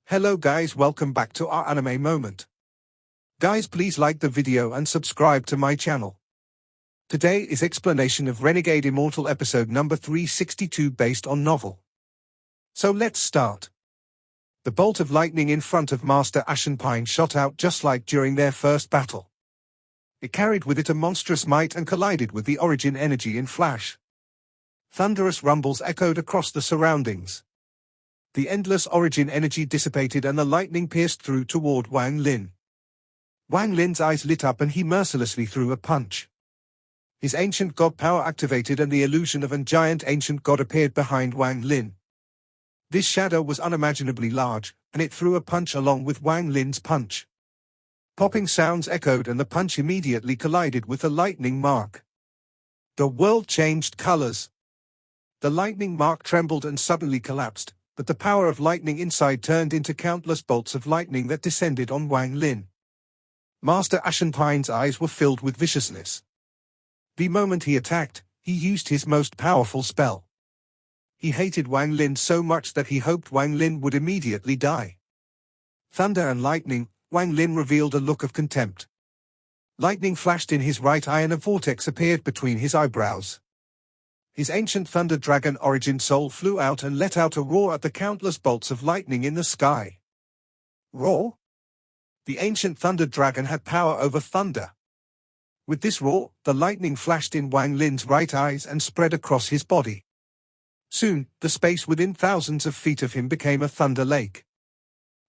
Hello guys, welcome back to our anime moment. Guys, please like the video and subscribe to my channel. Today is explanation of Renegade Immortal episode number 362 based on novel. So let's start. The bolt of lightning in front of Master Ashen shot out just like during their first battle. It carried with it a monstrous might and collided with the origin energy in flash. Thunderous rumbles echoed across the surroundings. The endless origin energy dissipated and the lightning pierced through toward Wang Lin. Wang Lin's eyes lit up and he mercilessly threw a punch. His ancient god power activated and the illusion of a giant ancient god appeared behind Wang Lin. This shadow was unimaginably large, and it threw a punch along with Wang Lin's punch. Popping sounds echoed and the punch immediately collided with the lightning mark. The world changed colors. The lightning mark trembled and suddenly collapsed, but the power of lightning inside turned into countless bolts of lightning that descended on Wang Lin. Master Ashen's eyes were filled with viciousness. The moment he attacked, he used his most powerful spell. He hated Wang Lin so much that he hoped Wang Lin would immediately die. Thunder and lightning, Wang Lin revealed a look of contempt. Lightning flashed in his right eye and a vortex appeared between his eyebrows. His ancient thunder dragon origin soul flew out and let out a roar at the countless bolts of lightning in the sky. Roar? The ancient thunder dragon had power over thunder. With this roar, the lightning flashed in Wang Lin's right eyes and spread across his body. Soon, the space within thousands of feet of him became a thunder lake.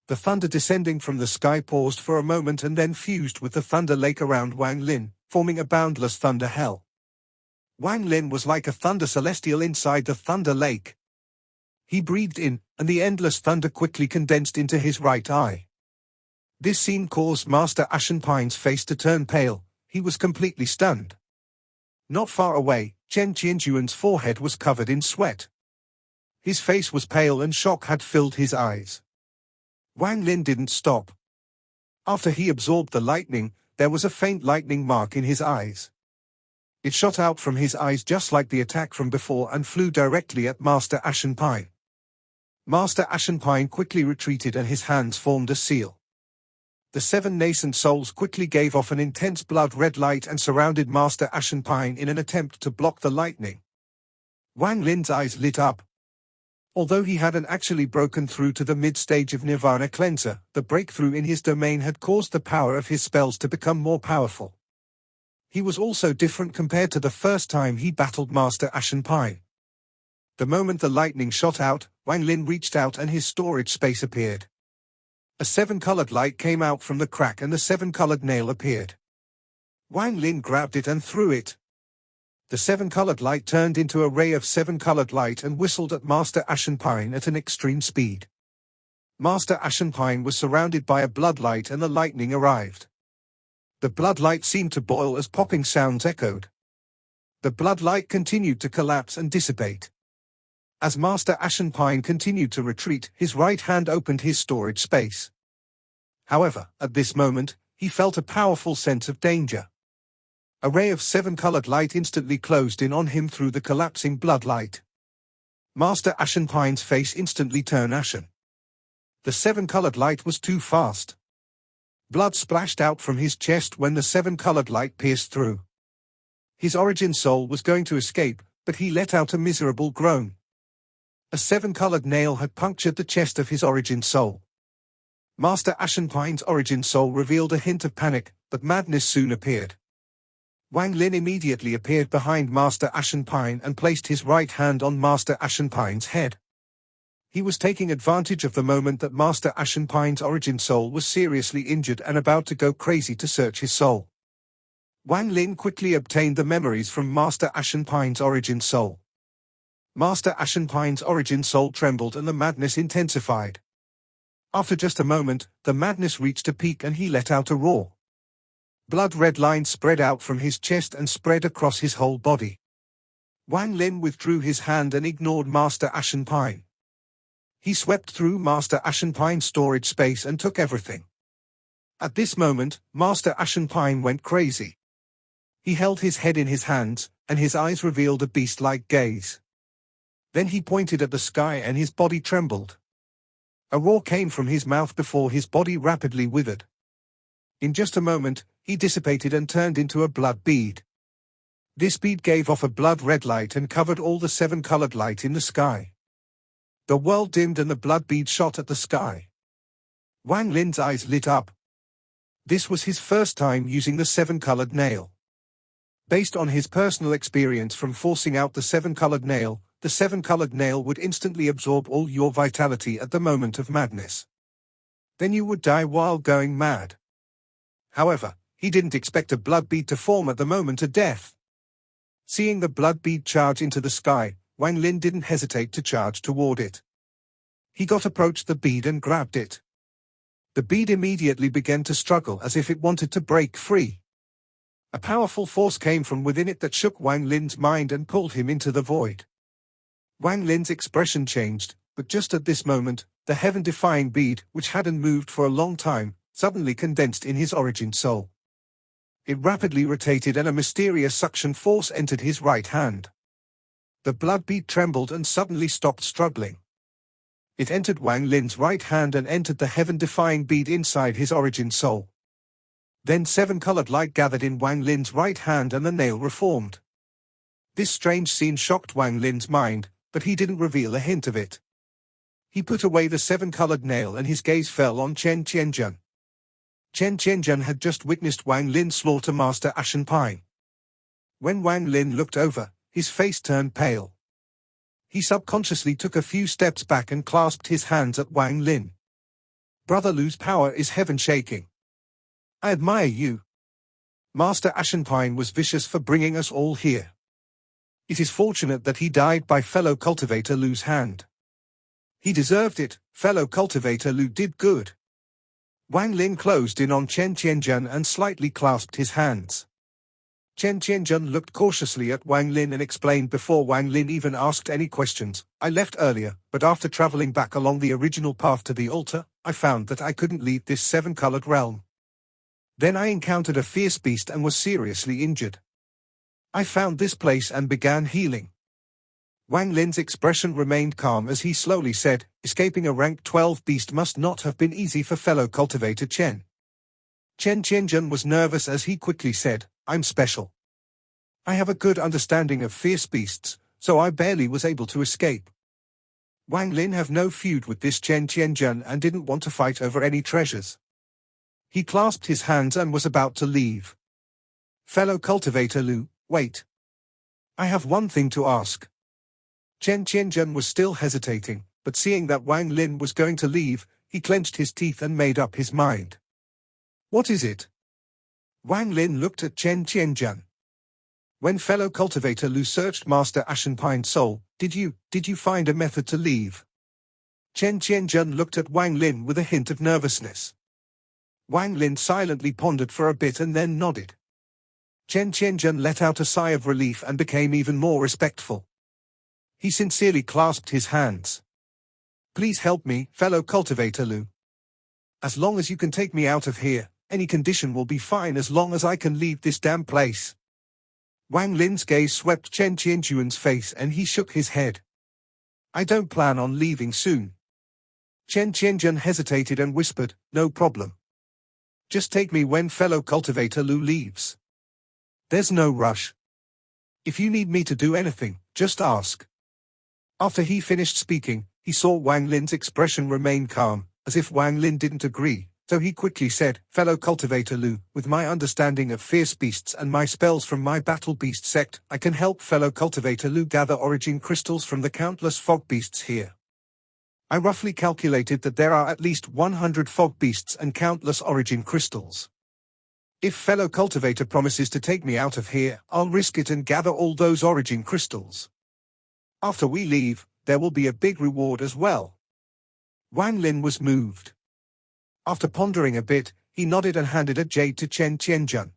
The thunder descending from the sky paused for a moment and then fused with the thunder lake around Wang Lin, forming a boundless thunder hell. Wang Lin was like a thunder celestial inside the thunder lake. He breathed in, and the endless thunder quickly condensed into his right eye. This scene caused Master Ashen's face to turn pale. He was completely stunned. Not far away, Chen Qianjuan's forehead was covered in sweat. His face was pale and shock had filled his eyes. Wang Lin didn't stop. After he absorbed the lightning, there was a faint lightning mark in his eyes. It shot out from his eyes just like the attack from before and flew directly at Master Ashen. Master Ashen quickly retreated and his hands formed a seal. The 7 nascent souls quickly gave off an intense blood-red light and surrounded Master Ashen in an attempt to block the lightning. Wang Lin's eyes lit up. Although he hadn't actually broken through to the mid-stage of Nirvana Cleanser, the breakthrough in his domain had caused the power of his spells to become more powerful. He was also different compared to the first time he battled Master Ashen. The moment the lightning shot out, Wang Lin reached out and his storage space appeared. A 7-colored light came out from the crack and the 7-colored nail appeared. Wang Lin grabbed it and threw it. The 7-colored light turned into a ray of 7-colored light and whistled at Master Ashen at an extreme speed. Master Ashen was surrounded by a bloodlight and the lightning arrived. The bloodlight seemed to boil as popping sounds echoed. The bloodlight continued to collapse and dissipate. As Master Ashen continued to retreat, his right hand opened his storage space. However, at this moment, he felt a powerful sense of danger. A ray of 7-colored light instantly closed in on him through the collapsing bloodlight. Master Ashen's face instantly turned ashen. The 7-colored light was too fast. Blood splashed out from his chest when the 7-colored light pierced through. His origin soul was going to escape, but he let out a miserable groan. A 7-colored nail had punctured the chest of his origin soul. Master Ashen's origin soul revealed a hint of panic, but madness soon appeared. Wang Lin immediately appeared behind Master Ashen and placed his right hand on Master Ashen's head. He was taking advantage of the moment that Master Ashen's origin soul was seriously injured and about to go crazy to search his soul. Wang Lin quickly obtained the memories from Master Ashen's origin soul. Master Ashen's origin soul trembled and the madness intensified. After just a moment, the madness reached a peak and he let out a roar. Blood-red lines spread out from his chest and spread across his whole body. Wang Lin withdrew his hand and ignored Master Ashen. He swept through Master Ashen's storage space and took everything. At this moment, Master Ashen went crazy. He held his head in his hands, and his eyes revealed a beast-like gaze. Then he pointed at the sky and his body trembled. A roar came from his mouth before his body rapidly withered. In just a moment, he dissipated and turned into a blood bead. This bead gave off a blood-red light and covered all the seven-colored light in the sky. The world dimmed and the blood bead shot at the sky. Wang Lin's eyes lit up. This was his first time using the seven-colored nail. Based on his personal experience from forcing out the seven-colored nail, the seven-colored nail would instantly absorb all your vitality at the moment of madness. Then you would die while going mad. However, he didn't expect a blood bead to form at the moment of death. Seeing the blood bead charge into the sky, Wang Lin didn't hesitate to charge toward it. He approached the bead and grabbed it. The bead immediately began to struggle as if it wanted to break free. A powerful force came from within it that shook Wang Lin's mind and pulled him into the void. Wang Lin's expression changed, but just at this moment, the heaven-defying bead, which hadn't moved for a long time, suddenly condensed in his origin soul. It rapidly rotated and a mysterious suction force entered his right hand. The blood bead trembled and suddenly stopped struggling. It entered Wang Lin's right hand and entered the heaven-defying bead inside his origin soul. Then seven-colored light gathered in Wang Lin's right hand and the nail reformed. This strange scene shocked Wang Lin's mind, but he didn't reveal a hint of it. He put away the seven-colored nail and his gaze fell on Chen Qianjun. Chen Qianjun had just witnessed Wang Lin slaughter Master Ashen. When Wang Lin looked over, his face turned pale. He subconsciously took a few steps back and clasped his hands at Wang Lin. Brother Lu's power is heaven-shaking. I admire you. Master Ashen was vicious for bringing us all here. It is fortunate that he died by fellow cultivator Lu's hand. He deserved it, fellow cultivator Lu did good. Wang Lin closed in on Chen Qianjun and slightly clasped his hands. Chen Qianjun looked cautiously at Wang Lin and explained before Wang Lin even asked any questions. I left earlier, but after traveling back along the original path to the altar, I found that I couldn't leave this seven-colored realm. Then I encountered a fierce beast and was seriously injured. I found this place and began healing. Wang Lin's expression remained calm as he slowly said, escaping a rank 12 beast must not have been easy for fellow cultivator Chen. Chen Qianjun was nervous as he quickly said, I'm special. I have a good understanding of fierce beasts, so I barely was able to escape. Wang Lin have no feud with this Chen Qianjun and didn't want to fight over any treasures. He clasped his hands and was about to leave. Fellow cultivator Lu, wait. I have one thing to ask. Chen Qianjun was still hesitating, but seeing that Wang Lin was going to leave, he clenched his teeth and made up his mind. What is it? Wang Lin looked at Chen Qianjun. When fellow cultivator Lu searched Master Ashenpine's soul, did you find a method to leave? Chen Qianjun looked at Wang Lin with a hint of nervousness. Wang Lin silently pondered for a bit and then nodded. Chen Qianjun let out a sigh of relief and became even more respectful. He sincerely clasped his hands. Please help me, fellow cultivator Lu. As long as you can take me out of here, any condition will be fine as long as I can leave this damn place. Wang Lin's gaze swept Chen Qianjun's face and he shook his head. I don't plan on leaving soon. Chen Qianjun hesitated and whispered, no problem. Just take me when fellow cultivator Lu leaves. There's no rush. If you need me to do anything, just ask. After he finished speaking, he saw Wang Lin's expression remain calm, as if Wang Lin didn't agree, so he quickly said, fellow cultivator Lu, with my understanding of fierce beasts and my spells from my battle beast sect, I can help fellow cultivator Lu gather origin crystals from the countless fog beasts here. I roughly calculated that there are at least 100 fog beasts and countless origin crystals. If fellow cultivator promises to take me out of here, I'll risk it and gather all those origin crystals. After we leave, there will be a big reward as well. Wang Lin was moved. After pondering a bit, he nodded and handed a jade to Chen Qianjun.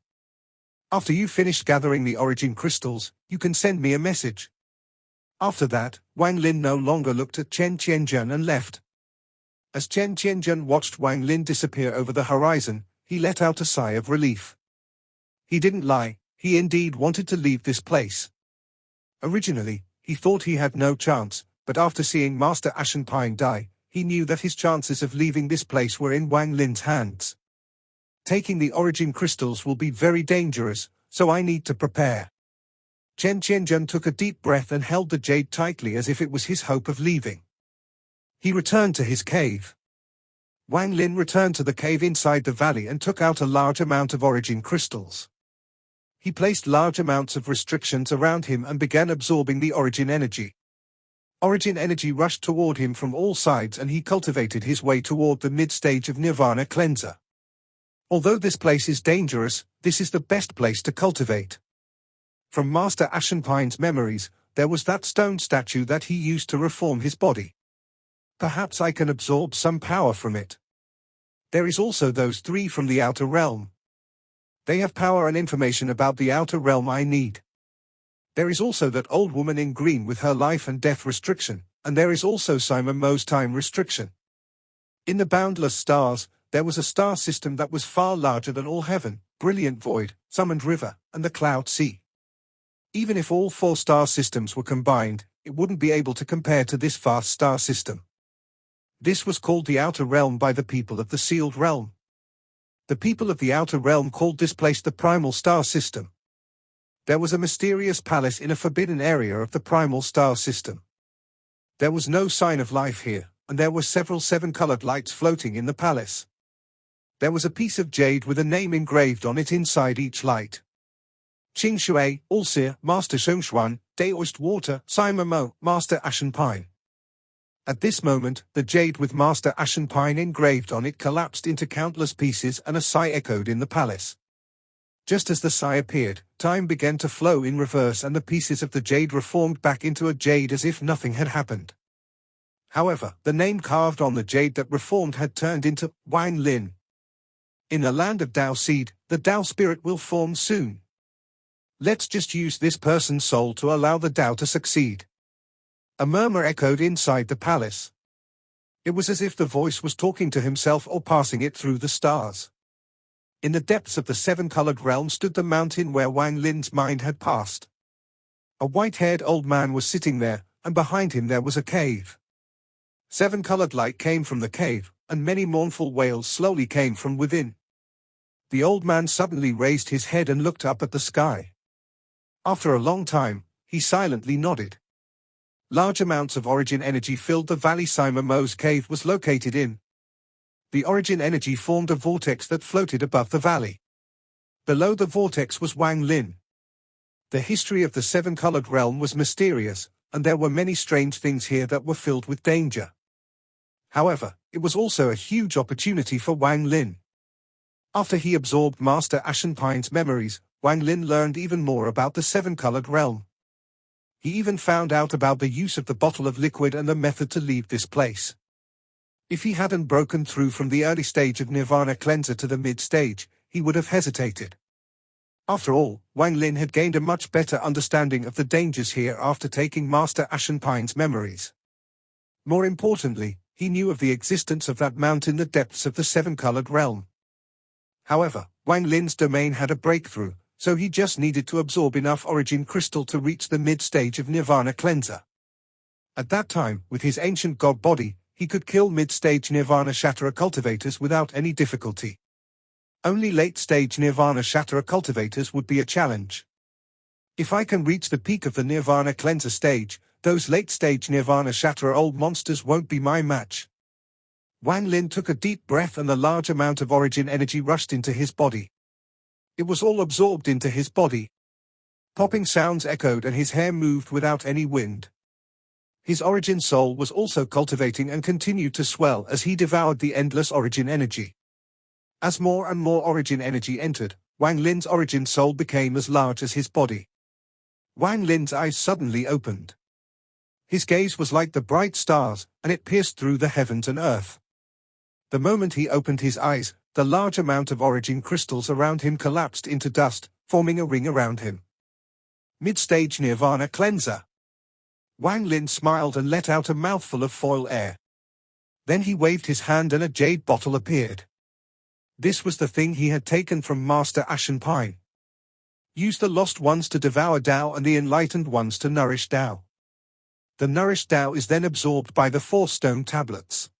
After you finish gathering the origin crystals, you can send me a message. After that, Wang Lin no longer looked at Chen Qianjun and left. As Chen Qianjun watched Wang Lin disappear over the horizon, he let out a sigh of relief. He didn't lie, he indeed wanted to leave this place. Originally, he thought he had no chance, but after seeing Master Ashenpine die, he knew that his chances of leaving this place were in Wang Lin's hands. Taking the origin crystals will be very dangerous, so I need to prepare. Chen Qianjun took a deep breath and held the jade tightly as if it was his hope of leaving. He returned to his cave. Wang Lin returned to the cave inside the valley and took out a large amount of origin crystals. He placed large amounts of restrictions around him and began absorbing the origin energy. Origin energy rushed toward him from all sides and he cultivated his way toward the mid-stage of Nirvana cleanser. Although this place is dangerous, this is the best place to cultivate. From Master Ashen Pine's memories, there was that stone statue that he used to reform his body. Perhaps I can absorb some power from it. There is also those three from the outer realm. They have power and information about the outer realm I need. There is also that old woman in green with her life and death restriction, and there is also Simon Mo's time restriction. In the boundless stars, there was a star system that was far larger than all heaven, brilliant void, summoned river, and the cloud sea. Even if all 4 star systems were combined, it wouldn't be able to compare to this vast star system. This was called the Outer Realm by the people of the Sealed Realm. The people of the Outer Realm called this place the Primal Star System. There was a mysterious palace in a forbidden area of the Primal Star System. There was no sign of life here, and there were several 7-colored lights floating in the palace. There was a piece of jade with a name engraved on it inside each light. Qing Shui, Allseer, Master Shengxuan, Daoist Water, Simon Mo, Master Ashen Pine. At this moment, the jade with Master Ashen Pine engraved on it collapsed into countless pieces and a sigh echoed in the palace. Just as the sigh appeared, time began to flow in reverse and the pieces of the jade reformed back into a jade as if nothing had happened. However, the name carved on the jade that reformed had turned into Wang Lin. In the land of Dao Seed, the Dao spirit will form soon. Let's just use this person's soul to allow the Dao to succeed. A murmur echoed inside the palace. It was as if the voice was talking to himself or passing it through the stars. In the depths of the 7-colored realm stood the mountain where Wang Lin's mind had passed. A white-haired old man was sitting there, and behind him there was a cave. 7-colored light came from the cave, and many mournful wails slowly came from within. The old man suddenly raised his head and looked up at the sky. After a long time, he silently nodded. Large amounts of origin energy filled the valley Simon Mo's cave was located in. The origin energy formed a vortex that floated above the valley. Below the vortex was Wang Lin. The history of the 7-colored realm was mysterious, and there were many strange things here that were filled with danger. However, it was also a huge opportunity for Wang Lin. After he absorbed Master Ashen Pine's memories, Wang Lin learned even more about the 7-colored realm. He even found out about the use of the bottle of liquid and the method to leave this place. If he hadn't broken through from the early stage of Nirvana cleanser to the mid-stage, he would have hesitated. After all, Wang Lin had gained a much better understanding of the dangers here after taking Master Ashen Pine's memories. More importantly, he knew of the existence of that mount in the depths of the 7-colored realm. However, Wang Lin's domain had a breakthrough, so he just needed to absorb enough origin crystal to reach the mid-stage of Nirvana cleanser. At that time, with his ancient god body, he could kill mid-stage Nirvana Shatterer cultivators without any difficulty. Only late-stage Nirvana Shatterer cultivators would be a challenge. If I can reach the peak of the Nirvana cleanser stage, those late-stage Nirvana Shatterer old monsters won't be my match. Wang Lin took a deep breath and a large amount of origin energy rushed into his body. It was all absorbed into his body. Popping sounds echoed and his hair moved without any wind. His origin soul was also cultivating and continued to swell as he devoured the endless origin energy. As more and more origin energy entered, Wang Lin's origin soul became as large as his body. Wang Lin's eyes suddenly opened. His gaze was like the bright stars, and it pierced through the heavens and earth. The moment he opened his eyes, the large amount of origin crystals around him collapsed into dust, forming a ring around him. Mid-stage Nirvana cleanser. Wang Lin smiled and let out a mouthful of foil air. Then he waved his hand and a jade bottle appeared. This was the thing he had taken from Master Ashen Pine. Use the lost ones to devour Dao and the enlightened ones to nourish Dao. The nourished Dao is then absorbed by the 4 stone tablets.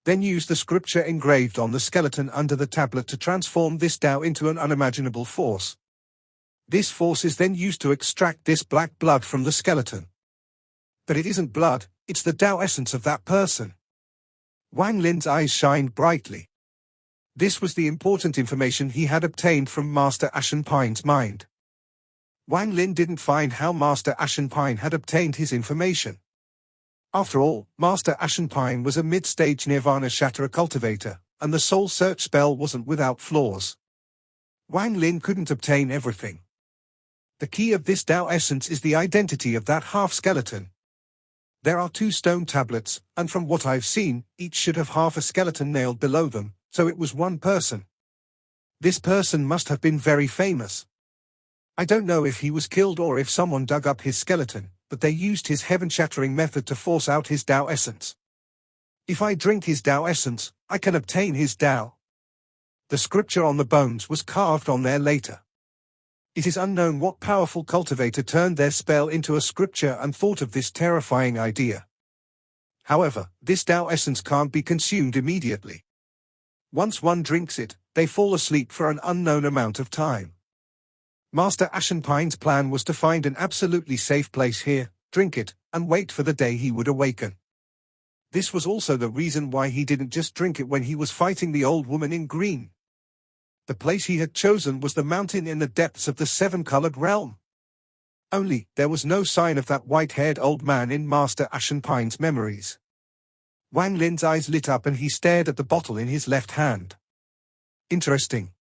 Then use the scripture engraved on the skeleton under the tablet to transform this Tao into an unimaginable force. This force is then used to extract this black blood from the skeleton. But it isn't blood, it's the Tao essence of that person. Wang Lin's eyes shined brightly. This was the important information he had obtained from Master Ashen Pine's mind. Wang Lin didn't find how Master Ashen Pine had obtained his information. After all, Master Ashen Pine was a mid-stage Nirvana Shatterer cultivator, and the soul search spell wasn't without flaws. Wang Lin couldn't obtain everything. The key of this Tao essence is the identity of that half-skeleton. There are 2 stone tablets, and from what I've seen, each should have half a skeleton nailed below them, so it was one person. This person must have been very famous. I don't know if he was killed or if someone dug up his skeleton, but they used his heaven-shattering method to force out his Tao essence. If I drink his Tao essence, I can obtain his Tao. The scripture on the bones was carved on there later. It is unknown what powerful cultivator turned their spell into a scripture and thought of this terrifying idea. However, this Tao essence can't be consumed immediately. Once one drinks it, they fall asleep for an unknown amount of time. Master Ashen Pine's plan was to find an absolutely safe place here, drink it, and wait for the day he would awaken. This was also the reason why he didn't just drink it when he was fighting the old woman in green. The place he had chosen was the mountain in the depths of the 7-colored realm. Only, there was no sign of that white-haired old man in Master Ashen Pine's memories. Wang Lin's eyes lit up and he stared at the bottle in his left hand. Interesting.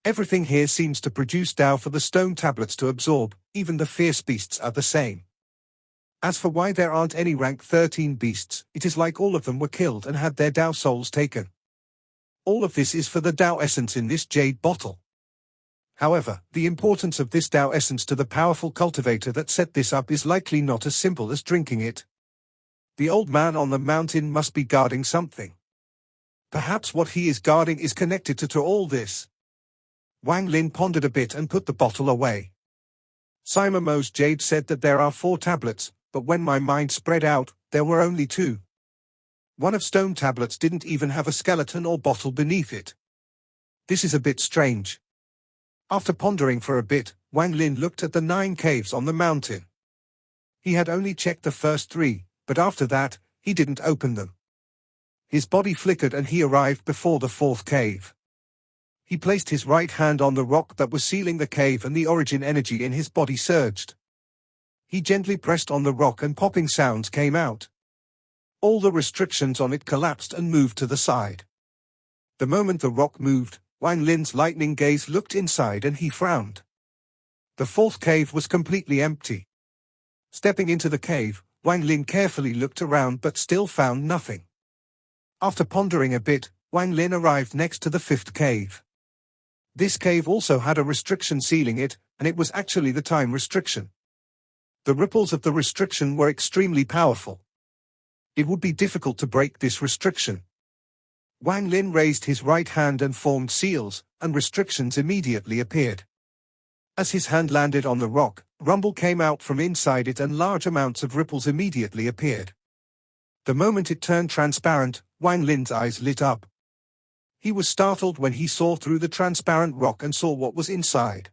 Everything here seems to produce Tao for the stone tablets to absorb, even the fierce beasts are the same. As for why there aren't any rank 13 beasts, it is like all of them were killed and had their Tao souls taken. All of this is for the Tao essence in this jade bottle. However, the importance of this Tao essence to the powerful cultivator that set this up is likely not as simple as drinking it. The old man on the mountain must be guarding something. Perhaps what he is guarding is connected to all this. Wang Lin pondered a bit and put the bottle away. Sima Mo's jade said that there are 4 tablets, but when my mind spread out, there were only 2. One of stone tablets didn't even have a skeleton or bottle beneath it. This is a bit strange. After pondering for a bit, Wang Lin looked at the 9 caves on the mountain. He had only checked the first 3, but after that, he didn't open them. His body flickered and he arrived before the 4th cave. He placed his right hand on the rock that was sealing the cave and the origin energy in his body surged. He gently pressed on the rock and popping sounds came out. All the restrictions on it collapsed and moved to the side. The moment the rock moved, Wang Lin's lightning gaze looked inside and he frowned. The 4th cave was completely empty. Stepping into the cave, Wang Lin carefully looked around but still found nothing. After pondering a bit, Wang Lin arrived next to the 5th cave. This cave also had a restriction sealing it, and it was actually the time restriction. The ripples of the restriction were extremely powerful. It would be difficult to break this restriction. Wang Lin raised his right hand and formed seals, and restrictions immediately appeared. As his hand landed on the rock, rumble came out from inside it and large amounts of ripples immediately appeared. The moment it turned transparent, Wang Lin's eyes lit up. He was startled when he saw through the transparent rock and saw what was inside.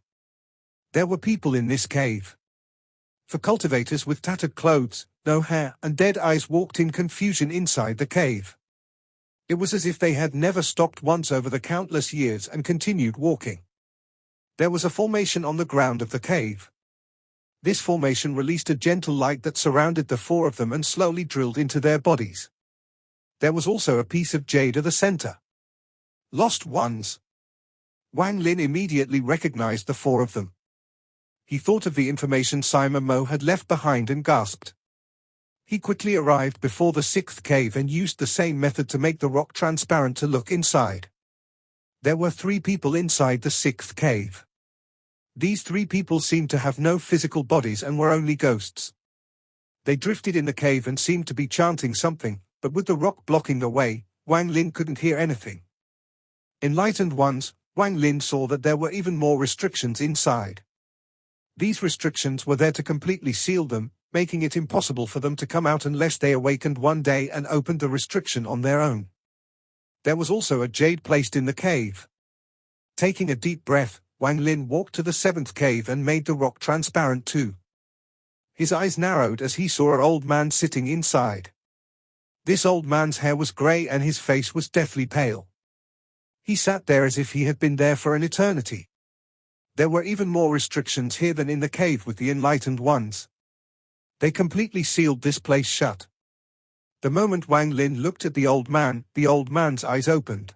There were people in this cave. For cultivators with tattered clothes, no hair, and dead eyes walked in confusion inside the cave. It was as if they had never stopped once over the countless years and continued walking. There was a formation on the ground of the cave. This formation released a gentle light that surrounded the 4 of them and slowly drilled into their bodies. There was also a piece of jade at the center. Lost ones. Wang Lin immediately recognized the 4 of them. He thought of the information Sima Mo had left behind and gasped. He quickly arrived before the 6th cave and used the same method to make the rock transparent to look inside. There were 3 people inside the 6th cave. These 3 people seemed to have no physical bodies and were only ghosts. They drifted in the cave and seemed to be chanting something, but with the rock blocking the way, Wang Lin couldn't hear anything. Enlightened ones, Wang Lin saw that there were even more restrictions inside. These restrictions were there to completely seal them, making it impossible for them to come out unless they awakened one day and opened the restriction on their own. There was also a jade placed in the cave. Taking a deep breath, Wang Lin walked to the seventh cave and made the rock transparent too. His eyes narrowed as he saw an old man sitting inside. This old man's hair was grey and his face was deathly pale. He sat there as if he had been there for an eternity. There were even more restrictions here than in the cave with the enlightened ones. They completely sealed this place shut. The moment Wang Lin looked at the old man's eyes opened.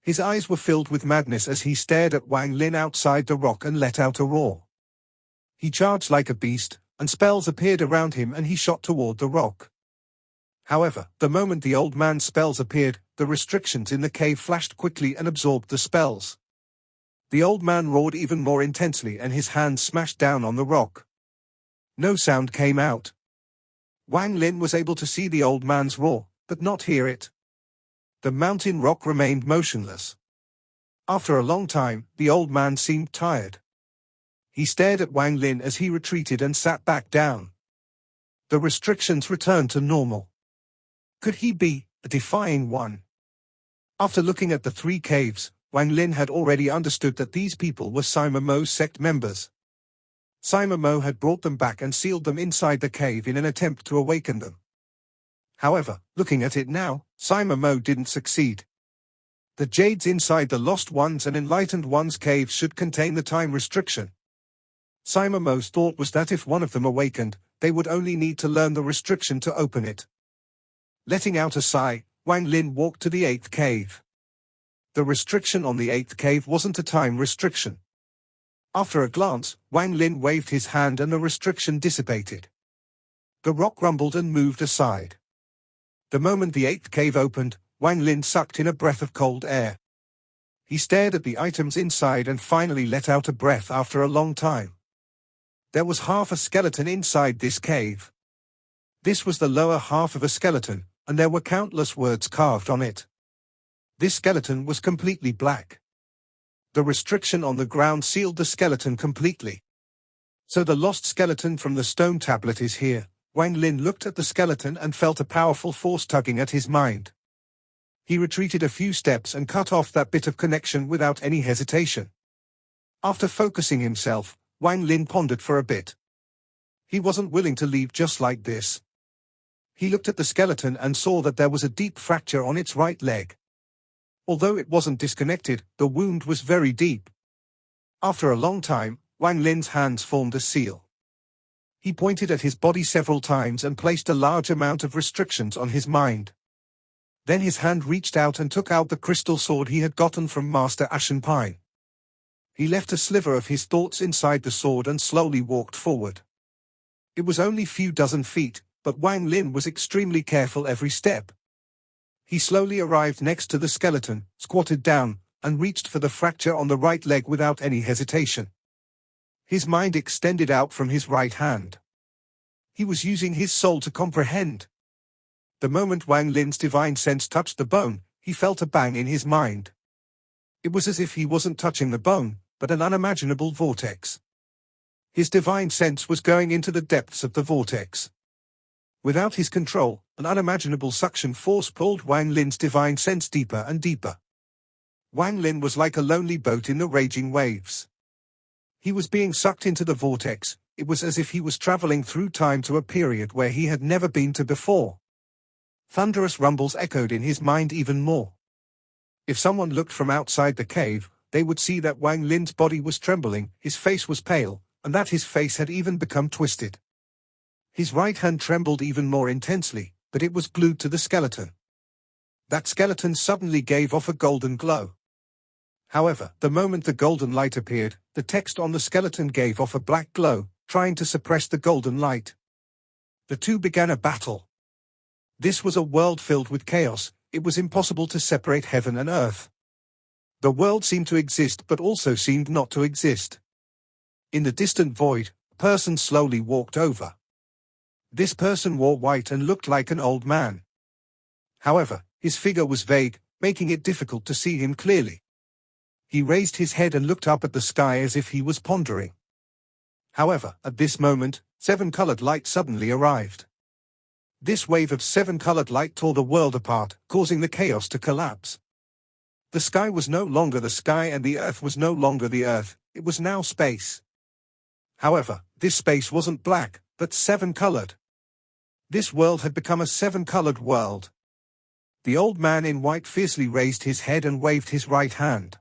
His eyes were filled with madness as he stared at Wang Lin outside the rock and let out a roar. He charged like a beast, and spells appeared around him and he shot toward the rock. However, the moment the old man's spells appeared, the restrictions in the cave flashed quickly and absorbed the spells. The old man roared even more intensely and his hands smashed down on the rock. No sound came out. Wang Lin was able to see the old man's roar, but not hear it. The mountain rock remained motionless. After a long time, the old man seemed tired. He stared at Wang Lin as he retreated and sat back down. The restrictions returned to normal. Could he be a defying one? After looking at the three caves, Wang Lin had already understood that these people were Sima Mo's sect members. Sima Mo had brought them back and sealed them inside the cave in an attempt to awaken them. However, looking at it now, Sima Mo didn't succeed. The jades inside the Lost Ones and Enlightened Ones caves should contain the time restriction. Sima Mo's thought was that if one of them awakened, they would only need to learn the restriction to open it. Letting out a sigh, Wang Lin walked to the eighth cave. The restriction on the eighth cave wasn't a time restriction. After a glance, Wang Lin waved his hand and the restriction dissipated. The rock rumbled and moved aside. The moment the eighth cave opened, Wang Lin sucked in a breath of cold air. He stared at the items inside and finally let out a breath after a long time. There was half a skeleton inside this cave. This was the lower half of a skeleton, and there were countless words carved on it. This skeleton was completely black. The restriction on the ground sealed the skeleton completely. So the lost skeleton from the stone tablet is here. Wang Lin looked at the skeleton and felt a powerful force tugging at his mind. He retreated a few steps and cut off that bit of connection without any hesitation. After focusing himself, Wang Lin pondered for a bit. He wasn't willing to leave just like this. He looked at the skeleton and saw that there was a deep fracture on its right leg. Although it wasn't disconnected, the wound was very deep. After a long time, Wang Lin's hands formed a seal. He pointed at his body several times and placed a large amount of restrictions on his mind. Then his hand reached out and took out the crystal sword he had gotten from Master Ashen. He left a sliver of his thoughts inside the sword and slowly walked forward. It was only few dozen feet, but Wang Lin was extremely careful every step. He slowly arrived next to the skeleton, squatted down, and reached for the fracture on the right leg without any hesitation. His mind extended out from his right hand. He was using his soul to comprehend. The moment Wang Lin's divine sense touched the bone, he felt a bang in his mind. It was as if he wasn't touching the bone, but an unimaginable vortex. His divine sense was going into the depths of the vortex. Without his control, an unimaginable suction force pulled Wang Lin's divine sense deeper and deeper. Wang Lin was like a lonely boat in the raging waves. He was being sucked into the vortex. It was as if he was traveling through time to a period where he had never been to before. Thunderous rumbles echoed in his mind even more. If someone looked from outside the cave, they would see that Wang Lin's body was trembling, his face was pale, and that his face had even become twisted. His right hand trembled even more intensely, but it was glued to the skeleton. That skeleton suddenly gave off a golden glow. However, the moment the golden light appeared, the text on the skeleton gave off a black glow, trying to suppress the golden light. The two began a battle. This was a world filled with chaos. It was impossible to separate heaven and earth. The world seemed to exist but also seemed not to exist. In the distant void, a person slowly walked over. This person wore white and looked like an old man. However, his figure was vague, making it difficult to see him clearly. He raised his head and looked up at the sky as if he was pondering. However, at this moment, 7 colored light suddenly arrived. This wave of seven-colored light tore the world apart, causing the chaos to collapse. The sky was no longer the sky and the earth was no longer the earth, it was now space. However, this space wasn't black, but seven-colored. This world had become a seven-colored world. The old man in white fiercely raised his head and waved his right hand.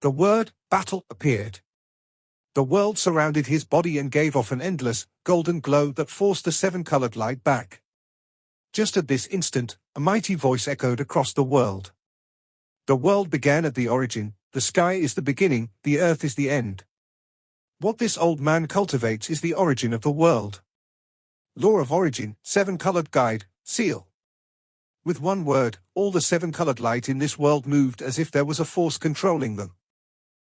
The word, battle, appeared. The world surrounded his body and gave off an endless, golden glow that forced the seven-colored light back. Just at this instant, a mighty voice echoed across the world. The world began at the origin, the sky is the beginning, the earth is the end. What this old man cultivates is the origin of the world. Law of origin, seven-colored guide, seal. With one word, all the seven-colored light in this world moved as if there was a force controlling them.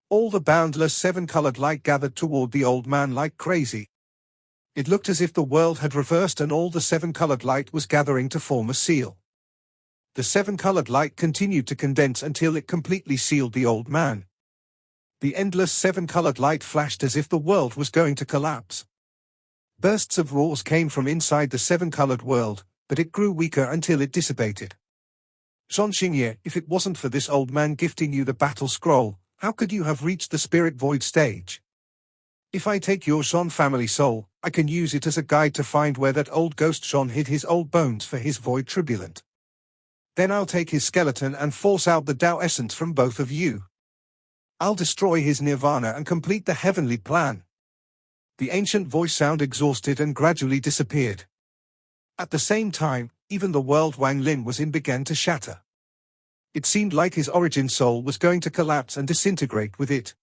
All the boundless seven-colored light gathered toward the old man like crazy. It looked as if the world had reversed and all the seven-colored light was gathering to form a seal. The seven-colored light continued to condense until it completely sealed the old man. The endless seven-colored light flashed as if the world was going to collapse. Bursts of roars came from inside the seven-colored world, but it grew weaker until it dissipated. Zhang Xingye, if it wasn't for this old man gifting you the battle scroll, how could you have reached the spirit void stage? If I take your Zhang family soul, I can use it as a guide to find where that old ghost Zhang hid his old bones for his void turbulent. Then I'll take his skeleton and force out the Tao essence from both of you. I'll destroy his nirvana and complete the heavenly plan. The ancient voice sound exhausted and gradually disappeared. At the same time, even the world Wang Lin was in began to shatter. It seemed like his origin soul was going to collapse and disintegrate with it.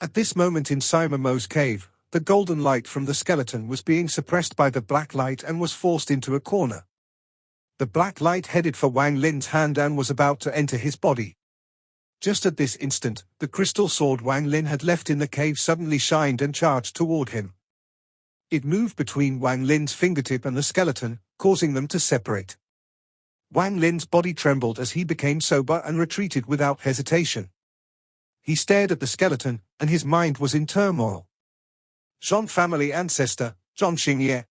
At this moment in Simon Mo's cave, the golden light from the skeleton was being suppressed by the black light and was forced into a corner. The black light headed for Wang Lin's hand and was about to enter his body. Just at this instant, the crystal sword Wang Lin had left in the cave suddenly shined and charged toward him. It moved between Wang Lin's fingertip and the skeleton, causing them to separate. Wang Lin's body trembled as he became sober and retreated without hesitation. He stared at the skeleton, and his mind was in turmoil. Zhang family ancestor, Zhang Xingye.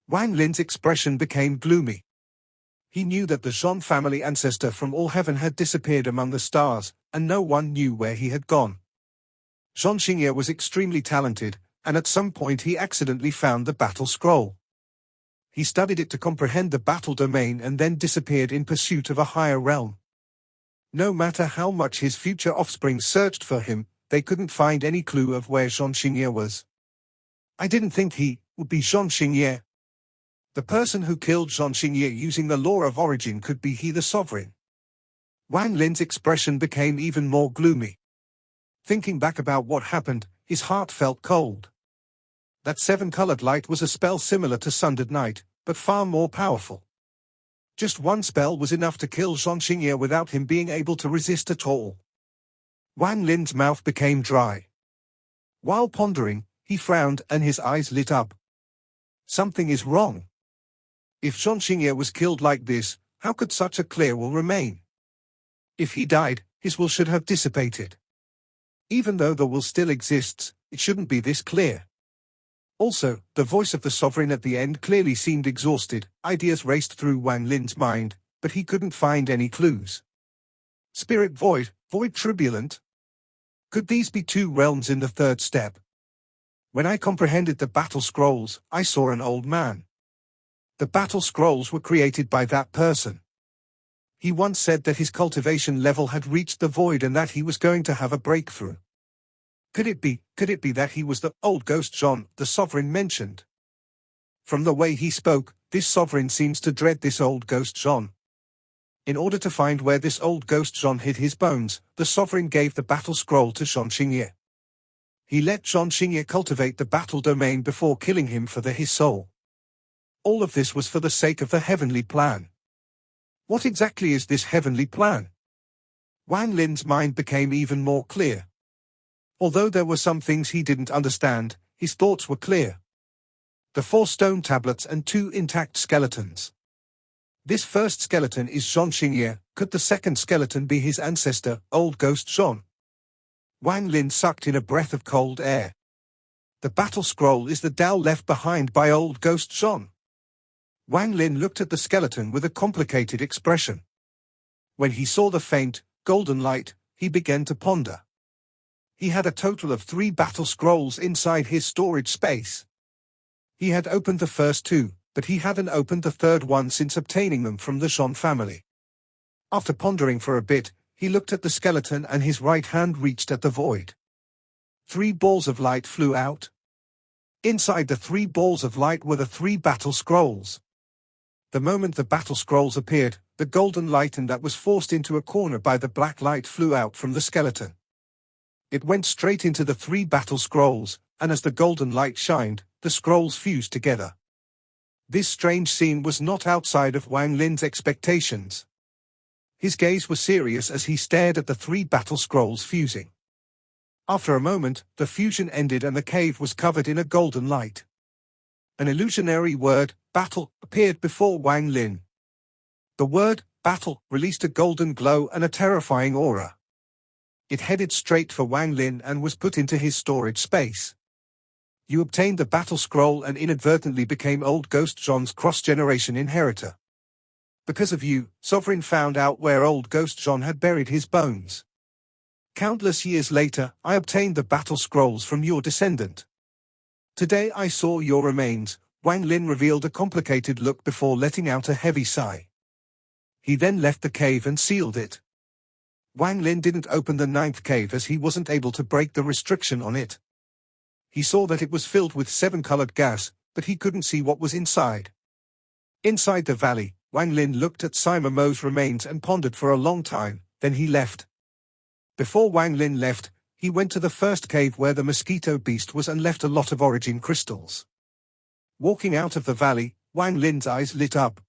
Wang Lin's expression became gloomy. He knew that the Zhang family ancestor from all heaven had disappeared among the stars, and no one knew where he had gone. Zhang Xingye was extremely talented, and at some point he accidentally found the battle scroll. He studied it to comprehend the battle domain and then disappeared in pursuit of a higher realm. No matter how much his future offspring searched for him, they couldn't find any clue of where Zhang Xingye was. I didn't think he would be Zhang Xingye. The person who killed Zhang Xingye using the law of origin could be he the sovereign. Wang Lin's expression became even more gloomy. Thinking back about what happened, his heart felt cold. That seven-colored light was a spell similar to Sundered Night, but far more powerful. Just one spell was enough to kill Zhang Xingye without him being able to resist at all. Wang Lin's mouth became dry. While pondering, he frowned and his eyes lit up. Something is wrong. If Zhang Xingye was killed like this, how could such a clear will remain? If he died, his will should have dissipated. Even though the will still exists, it shouldn't be this clear. Also, the voice of the sovereign at the end clearly seemed exhausted. Ideas raced through Wang Lin's mind, but he couldn't find any clues. Spirit void, void turbulent? Could these be two realms in the third step? When I comprehended the battle scrolls, I saw an old man. The battle scrolls were created by that person. He once said that his cultivation level had reached the void and that he was going to have a breakthrough. Could it be that he was the old ghost Zhang the sovereign mentioned? From the way he spoke, this sovereign seems to dread this old ghost Zhang. In order to find where this old ghost Zhang hid his bones, the sovereign gave the battle scroll to Zhang Xingye. He let Zhang Xingye cultivate the battle domain before killing him for his soul. All of this was for the sake of the heavenly plan. What exactly is this heavenly plan? Wang Lin's mind became even more clear. Although there were some things he didn't understand, his thoughts were clear. The 4 stone tablets and 2 intact skeletons. This first skeleton is Zhang Xingye. Could the second skeleton be his ancestor, old ghost Zhang? Wang Lin sucked in a breath of cold air. The battle scroll is the Tao left behind by old ghost Zhang. Wang Lin looked at the skeleton with a complicated expression. When he saw the faint, golden light, he began to ponder. He had a total of 3 battle scrolls inside his storage space. He had opened the first 2, but he hadn't opened the third one since obtaining them from the Chen family. After pondering for a bit, he looked at the skeleton and his right hand reached at the void. 3 balls of light flew out. Inside the 3 balls of light were the 3 battle scrolls. The moment the battle scrolls appeared, the golden light that was forced into a corner by the black light flew out from the skeleton. It went straight into the 3 battle scrolls, and as the golden light shined, the scrolls fused together. This strange scene was not outside of Wang Lin's expectations. His gaze was serious as he stared at the 3 battle scrolls fusing. After a moment, the fusion ended and the cave was covered in a golden light. An illusionary word, battle, appeared before Wang Lin. The word, battle, released a golden glow and a terrifying aura. It headed straight for Wang Lin and was put into his storage space. You obtained the battle scroll and inadvertently became Old Ghost John's cross-generation inheritor. Because of you, Sovereign found out where Old Ghost John had buried his bones. Countless years later, I obtained the battle scrolls from your descendant. Today I saw your remains. Wang Lin revealed a complicated look before letting out a heavy sigh. He then left the cave and sealed it. Wang Lin didn't open the 9th cave as he wasn't able to break the restriction on it. He saw that it was filled with 7-colored gas, but he couldn't see what was inside. Inside the valley, Wang Lin looked at Sima Mo's remains and pondered for a long time, then he left. Before Wang Lin left, he went to the first cave where the mosquito beast was and left a lot of origin crystals. Walking out of the valley, Wang Lin's eyes lit up.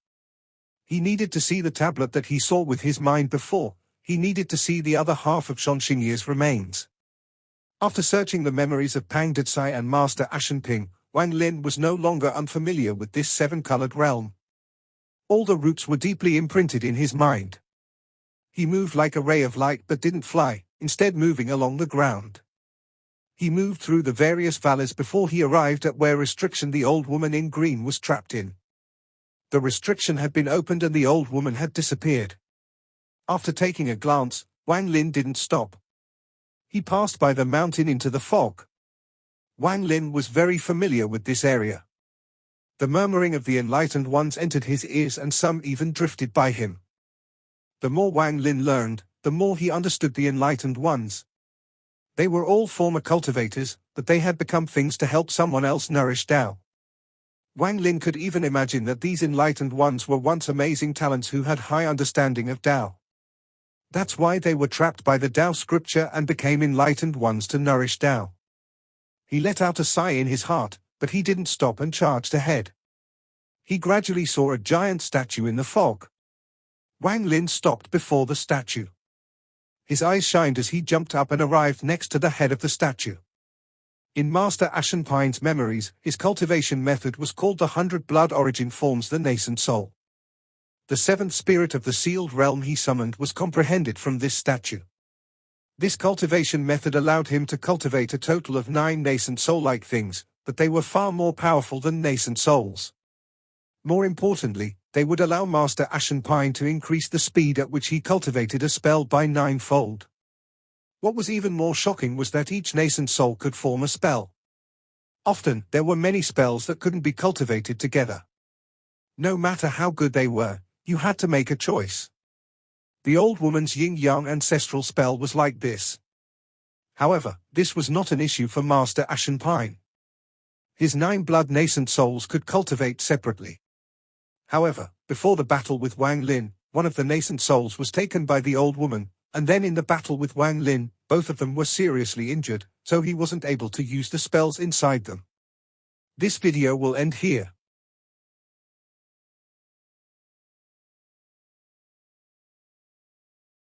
He needed to see the tablet that he saw with his mind before. He needed to see the other half of Shan Xingye's remains. After searching the memories of Pang Detsai and Master Ashen Ping, Wang Lin was no longer unfamiliar with this 7-colored realm. All the roots were deeply imprinted in his mind. He moved like a ray of light but didn't fly, instead moving along the ground. He moved through the various valleys before he arrived at where restriction the old woman in green was trapped in. The restriction had been opened and the old woman had disappeared. After taking a glance, Wang Lin didn't stop. He passed by the mountain into the fog. Wang Lin was very familiar with this area. The murmuring of the enlightened ones entered his ears and some even drifted by him. The more Wang Lin learned, the more he understood the enlightened ones. They were all former cultivators, but they had become things to help someone else nourish Tao. Wang Lin could even imagine that these enlightened ones were once amazing talents who had high understanding of Tao. That's why they were trapped by the Tao scripture and became enlightened ones to nourish Tao. He let out a sigh in his heart, but he didn't stop and charged ahead. He gradually saw a giant statue in the fog. Wang Lin stopped before the statue. His eyes shined as he jumped up and arrived next to the head of the statue. In Master Ashen Pine's memories, his cultivation method was called the 100 blood origin forms the nascent soul. The 7th spirit of the sealed realm he summoned was comprehended from this statue. This cultivation method allowed him to cultivate a total of 9 nascent soul-like things, but they were far more powerful than nascent souls. More importantly, they would allow Master Ashen Pine to increase the speed at which he cultivated a spell by 9-fold. What was even more shocking was that each nascent soul could form a spell. Often, there were many spells that couldn't be cultivated together. No matter how good they were, you had to make a choice. The old woman's yin-yang ancestral spell was like this. However, this was not an issue for Master Ashen Pine. His 9 blood nascent souls could cultivate separately. However, before the battle with Wang Lin, one of the nascent souls was taken by the old woman, and then in the battle with Wang Lin, both of them were seriously injured, so he wasn't able to use the spells inside them. This video will end here.